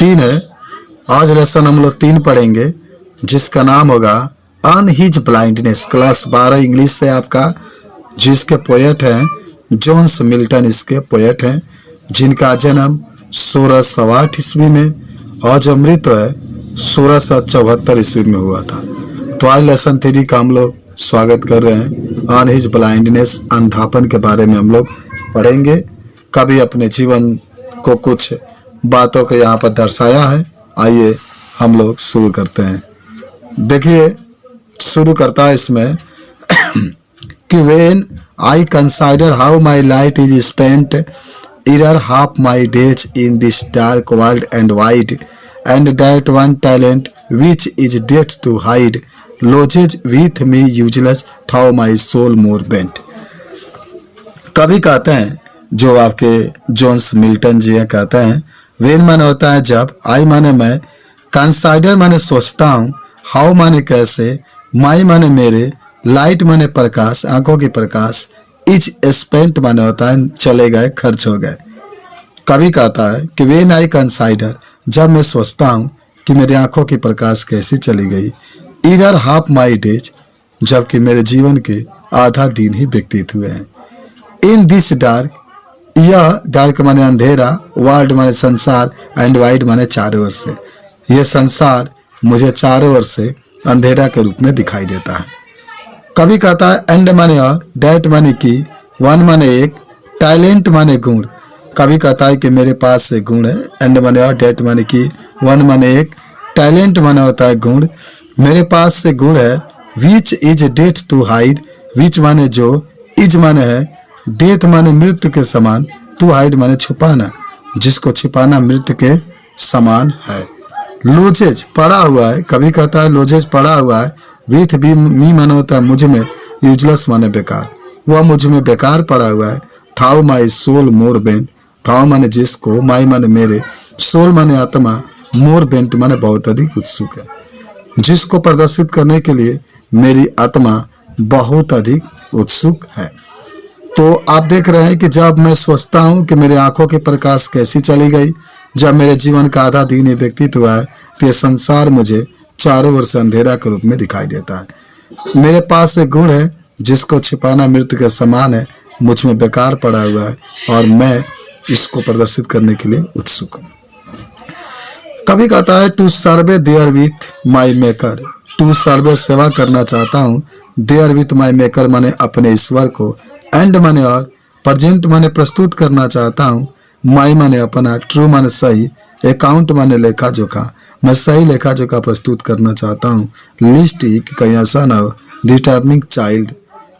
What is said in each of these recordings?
3 है। आज लेसन हम लोग 3 पढ़ेंगे जिसका नाम होगा on his blindness. Class 12 English से आपका, जिसके पोएट हैं जोन्स मिल्टन, इसके पोएट हैं, जिनका जन्म 1608 ईस्वी में और जो मृत्यु है 1674 ईस्वी में हुआ था। तो आज लेसन 3 का हम लोग स्वागत कर रहे हैं। ऑन हिज ब्लाइंडनेस, अंधापन के बारे में हम लोग पढ़ेंगे। कभी अपने जीवन को कुछ बातों को यहाँ पर दर्शाया है। आइए हम लोग शुरू करते हैं। देखिए शुरू करता है इसमें कि when I consider how my light is spent ere half my days in this dark world and wide and that one talent which is death to hide lodges with me useless how my soul more bent। कभी कहते हैं, जो आपके Jones Milton जी हैं, कहते हैं when माने होता है जब, आई माने मैं, कंसाइडर माने सोचता हूँ, हाउ माने कैसे, माई माने मेरे, लाइट माने प्रकाश, आंखों की प्रकाश, इच स्पेंट माने होता है चले गए, खर्च हो गए। कभी कहता है कि वेन आई कंसाइडर, जब मैं सोचता हूँ कि मेरी आंखों की प्रकाश कैसी चली गई, इधर हाफ माई डेज, जबकि मेरे जीवन के आधा दिन ही व्यतीत हुए हैं, इन दिस डार्क, यह डार्क माने अंधेरा, वर्ल्ड माने संसार, एंड वाइड माने चारों ओर से, यह संसार मुझे चारों ओर से अंधेरा के रूप में दिखाई देता है। कभी कहता है एंड माने और, डैट माने की, वन माने एक, टैलेंट माने गुण। कभी कहता है कि मेरे पास से गुण है, एंड माने और, डैट माने की, वन माने एक, टैलेंट माने होता है गुण, मेरे पास से गुण है, which is death to hide, which माने जो, इज माने है, डेथ माने मृत्यु के समान, टू हाइड माने छुपाना, जिसको छिपाना मृत्यु के समान है। लोजेज पड़ा हुआ है, कभी कहता है लोजेज पड़ा हुआ है, विथ भी मी माने होता है मुझ में, यूजलेस माने बेकार, वह मुझ में बेकार पड़ा हुआ है। थाउ माई सोल मोर बेंट, थाउ माने जिसको, माई माने मेरे, सोल माने आत्मा, मोर बेंट माने बहुत अधिक उत्सुक है, जिसको प्रदर्शित करने के लिए मेरी आत्मा बहुत अधिक उत्सुक है। तो आप देख रहे हैं कि जब मैं सोचता हूं कि मेरी आंखों की प्रकाश कैसी चली गई, जब मेरे जीवन का आधा दिन ही व्यतीत हुआ है, तो यह संसार मुझे चारों ओर से अंधेरा के रूप में दिखाई देता है। मेरे पास एक गुण है जिसको छिपाना मृत्यु के समान है, मुझ में बेकार पड़ा हुआ है और मैं इसको प्रदर्शित करने के लिए उत्सुक हूँ। कभी कहता है to serve there with my maker, to serve सेवा करना चाहता हूँ, देयर विथ माई मेकर माने अपने ईश्वर को, एंड माने और, प्रेजेंट माने प्रस्तुत करना चाहता हूँ, माई माने अपना, ट्रू माने सही, अकाउंट माने लेखा जोखा, मैं सही लेखा जोखा प्रस्तुत करना चाहता हूँ, लिस्ट ही कि कहीं ऐसा ना हो, रिटर्निंग चाइल्ड।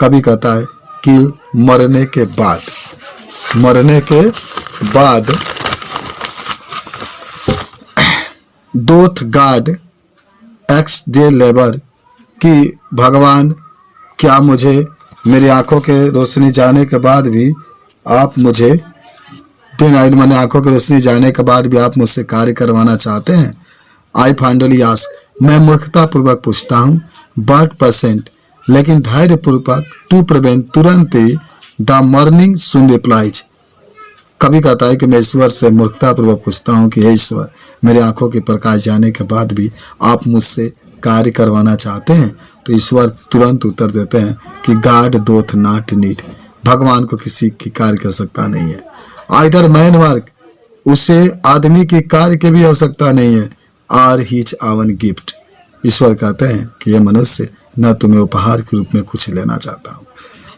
कभी कहता है कि मरने के बाद, मरने के बाद दोथ गॉड एक्स डे लेबर, कि भगवान क्या मुझे मेरी आंखों के रोशनी जाने के बाद भी आप मुझे, दिन नाइट माने आंखों की रोशनी जाने के बाद भी आप मुझसे कार्य करवाना चाहते हैं। आई फाइनली आस्क, मैं मूर्खता पूर्वक पूछता हूँ, बट परसेंट, लेकिन धैर्य पूर्वक, टू प्रिवेंट, तुरंत ही, द मॉर्निंग सुन रिप्लाइज। कभी कहता है कि मैं ईश्वर से मूर्खता पूर्वक पूछता हूँ कि हे ईश्वर, मेरे आंखों की प्रकाश जाने के बाद भी आप मुझसे कार्य करवाना चाहते हैं। तो ईश्वर तुरंत उत्तर देते हैं कि गॉड डोथ नॉट नीड, भगवान को किसी की कार्य की आवश्यकता नहीं है। आइदर मैन वर्क, उसे आदमी की कार्य की भी आवश्यकता नहीं है, आर हिज आवन गिफ्ट, ईश्वर कहते हैं कि यह मनुष्य न तुम्हें उपहार के रूप में कुछ लेना चाहता हूँ।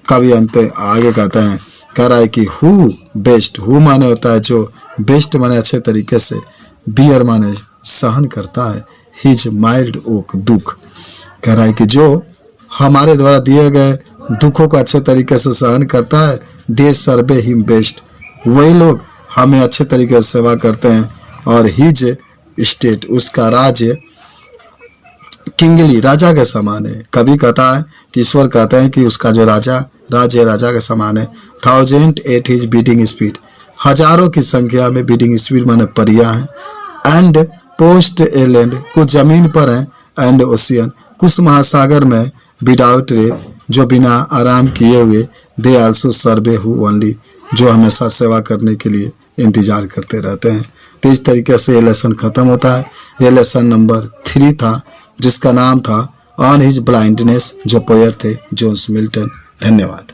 कभी अंत आगे कहते हैं, कह रहा है कि हु बेस्ट, हु माने होता है जो, बेस्ट माने अच्छे तरीके से, बियर माने सहन करता है, हिज माइल्ड ओक, दुख। कह रहा है कि जो हमारे द्वारा दिए गए दुखों को अच्छे तरीके से सहन करता है, दे सर्वे हिम बेस्ट, वही लोग हमें अच्छे तरीके से सेवा करते हैं। और हिज स्टेट, उसका राज्य, किंगली, राजा के समान है। कभी कहता है कि ईश्वर कहते हैं कि उसका जो राज्य राजा के समान है। 1000 एट हिज बीटिंग स्पीड, हजारों की संख्या में बीटिंग स्पीड माने परियां हैं। एंड पोस्ट ए लैंड, कुछ जमीन पर है, एंड ओशियन, कुछ महासागर में, विदाउट रेस्ट, जो बिना आराम किए हुए, they also survey who only, जो हमेशा सेवा करने के लिए इंतजार करते रहते हैं। इस तरीके से ये लेसन खत्म होता है। ये लेसन नंबर 3 था, जिसका नाम था ऑन हिज ब्लाइंडनेस, जो पोएट थे जोन्स मिल्टन। धन्यवाद।